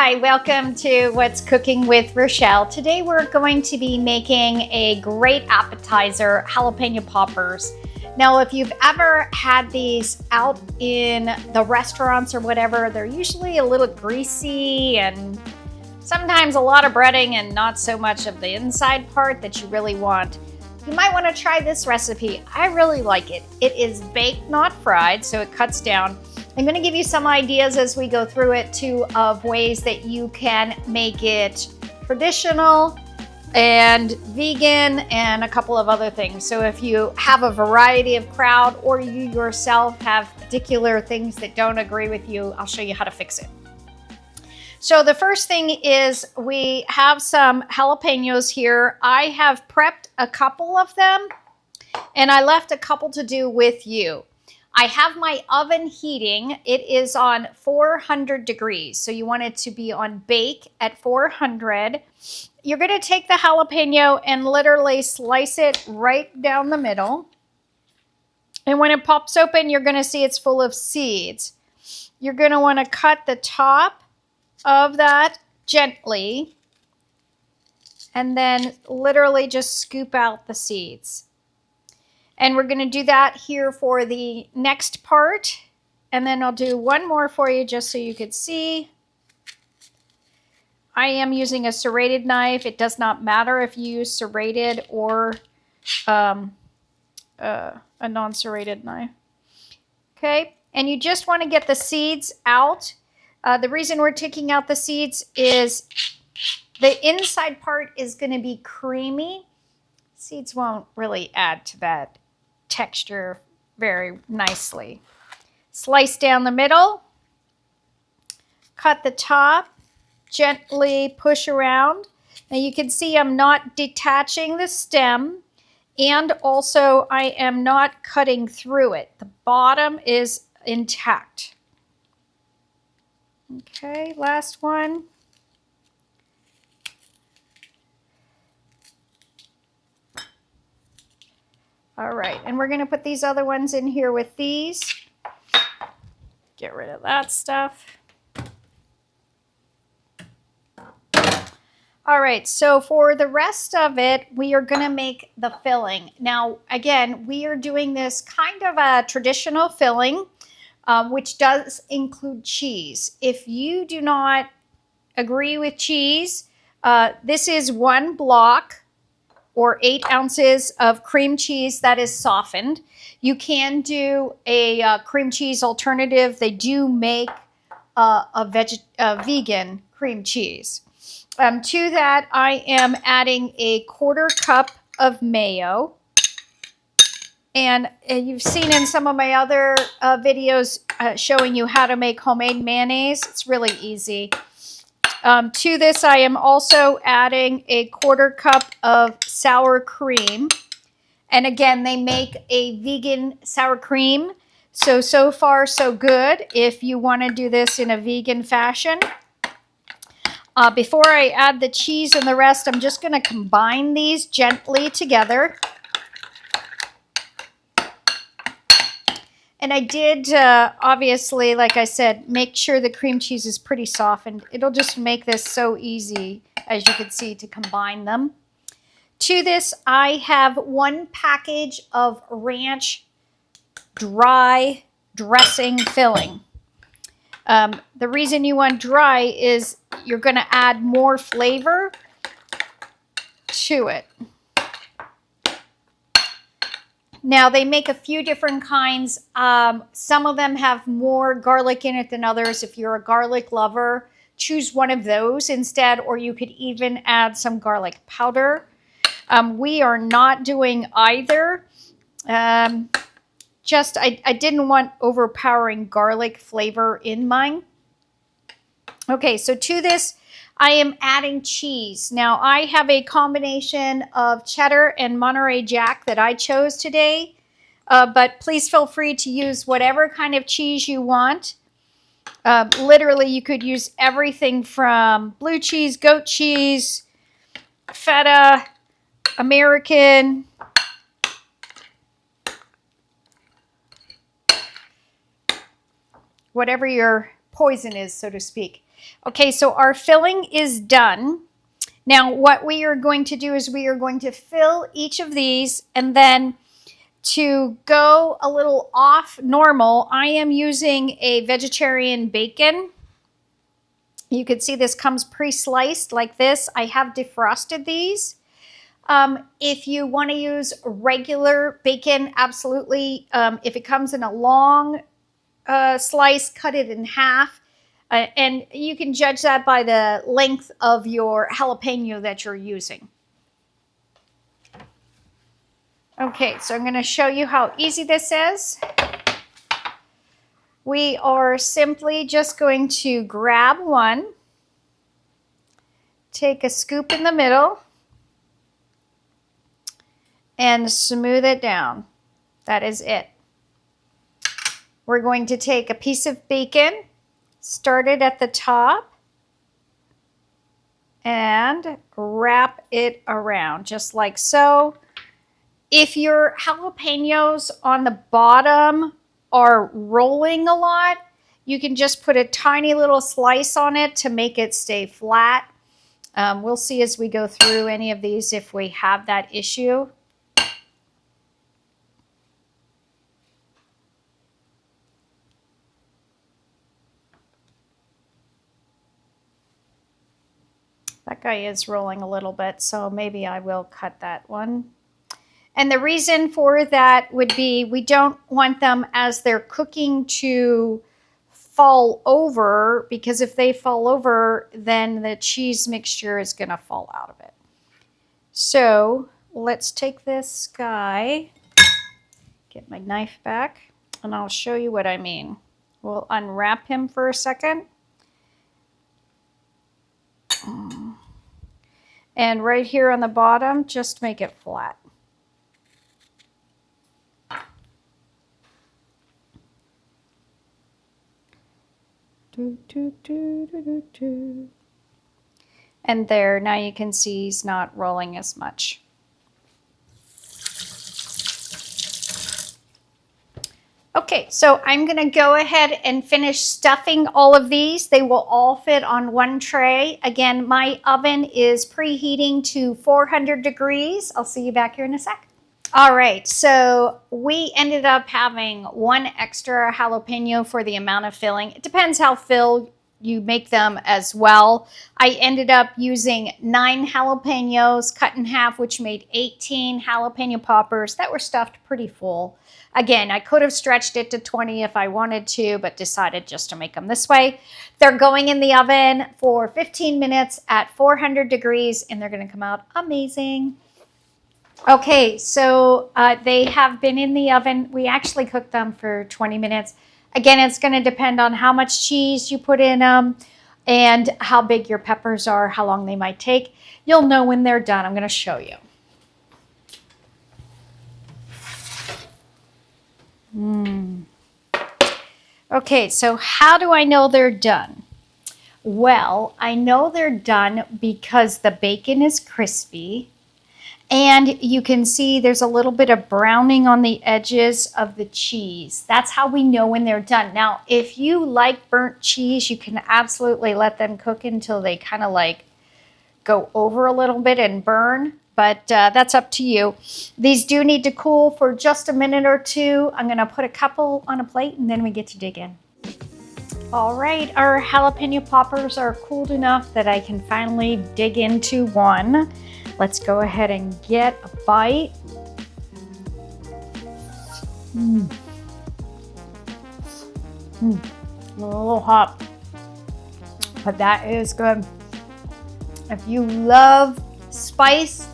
Hi, welcome to What's Cooking with Rochelle. Today we're going to be making a great appetizer, jalapeno poppers. Now, if you've ever had these out in the restaurants or whatever, they're usually a little greasy and sometimes a lot of breading and not so much of the inside part that you really want. You might want to try this recipe. I really like it. It is baked, not fried, so it cuts down. I'm going to give you some ideas as we go through it too of ways that you can make it traditional and vegan and a couple of other things. So if you have a variety of crowd or you yourself have particular things that don't agree with you, I'll show you how to fix it. So the first thing is we have some jalapenos here. I have prepped a couple of them and I left a couple to do with you. I have my oven heating. It is on 400 degrees. So you want it to be on bake at 400. You're going to take the jalapeno and literally slice it right down the middle. And when it pops open, you're going to see it's full of seeds. You're going to want to cut the top of that gently and then literally just scoop out the seeds. And we're going to do that here for the next part. And then I'll do one more for you just so you could see. I am using a serrated knife. It does not matter if you use serrated or a non-serrated knife. Okay, and you just want to get the seeds out. The reason we're taking out the seeds is the inside part is going to be creamy. Seeds won't really add to that texture very nicely. Slice down the middle, cut the top, gently push around. Now you can see I'm not detaching the stem and also I am not cutting through it. The bottom is intact. Okay, last one. All right, and we're going to put these other ones in here with these. Get rid of that stuff. All right, so for the rest of it, we are going to make the filling. Now, again, we are doing this kind of a traditional filling, which does include cheese. If you do not agree with cheese, this is 1 block or 8 ounces of cream cheese that is softened. You can do a cream cheese alternative. They do make a vegan cream cheese. To that, I am adding a 1/4 cup of mayo. And you've seen in some of my other videos showing you how to make homemade mayonnaise. It's really easy. To this, I am also adding a 1/4 cup of sour cream. And again, they make a vegan sour cream. So far, so good if you want to do this in a vegan fashion. Before I add the cheese and the rest, I'm just going to combine these gently together. And I did, obviously, like I said, make sure the cream cheese is pretty softened. It'll just make this so easy, as you can see, to combine them. To this, I have 1 package of ranch dry dressing filling. The reason you want dry is you're going to add more flavor to it. Now, they make a few different kinds. Some of them have more garlic in it than others. If you're a garlic lover, choose one of those instead, or you could even add some garlic powder. We are not doing either. I didn't want overpowering garlic flavor in mine. Okay, so to this, I am adding cheese. Now, I have a combination of cheddar and Monterrey Jack that I chose today, but please feel free to use whatever kind of cheese you want. Literally, you could use everything from blue cheese, goat cheese, feta, American, whatever your poison is, so to speak. Okay, so our filling is done. Now, what we are going to do is we are going to fill each of these, and then to go a little off normal, I am using a vegetarian bacon. You can see this comes pre-sliced like this. I have defrosted these. If you want to use regular bacon, absolutely. If it comes in a long slice, cut it in half. And you can judge that by the length of your jalapeno that you're using. Okay, so I'm going to show you how easy this is. We are simply just going to grab one, take a scoop in the middle, and smooth it down. That is it. We're going to take a piece of bacon, start it at the top, and wrap it around just like so. If your jalapenos on the bottom are rolling a lot, you can just put a tiny little slice on it to make it stay flat. We'll see as we go through any of these if we have that issue. That guy is rolling a little bit, so maybe I will cut that one. And the reason for that would be we don't want them as they're cooking to fall over, because if they fall over, then the cheese mixture is going to fall out of it. So let's take this guy, get my knife back, and I'll show you what I mean. We'll unwrap him for a second. And right here on the bottom, just make it flat. And there, now you can see he's not rolling as much. Okay, so I'm going to go ahead and finish stuffing all of these. They will all fit on one tray. Again, my oven is preheating to 400 degrees. I'll see you back here in a sec. All right, so we ended up having one extra jalapeno for the amount of filling. It depends how filled you make them as well. I ended up using 9 jalapenos cut in half, which made 18 jalapeno poppers that were stuffed pretty full. Again, I could have stretched it to 20 if I wanted to, but decided just to make them this way. They're going in the oven for 15 minutes at 400 degrees, and they're going to come out amazing. Okay, so they have been in the oven. We actually cooked them for 20 minutes. Again, it's going to depend on how much cheese you put in them and how big your peppers are, how long they might take. You'll know when they're done. I'm going to show you. Okay, so how do I know they're done? Well, I know they're done because the bacon is crispy. And you can see there's a little bit of browning on the edges of the cheese. That's how we know when they're done. Now, if you like burnt cheese, you can absolutely let them cook until they kind of like go over a little bit and burn. But that's up to you. These do need to cool for just a minute or two. I'm going to put a couple on a plate and then we get to dig in. All right, our jalapeno poppers are cooled enough that I can finally dig into one. Let's go ahead and get a bite. A little hot, but that is good. If you love spice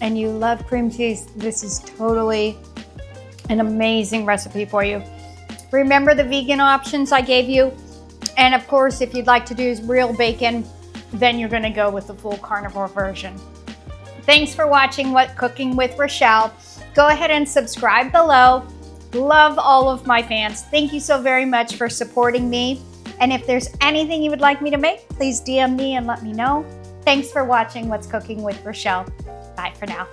and you love cream cheese, this is totally an amazing recipe for you. Remember the vegan options I gave you? And of course, if you'd like to do real bacon, then you're gonna go with the full carnivore version. Thanks for watching Cooking with Rochelle. Go ahead and subscribe below. Love all of my fans. Thank you so very much for supporting me. And if there's anything you would like me to make, please DM me and let me know. Thanks for watching Cooking with Rochelle. Bye for now.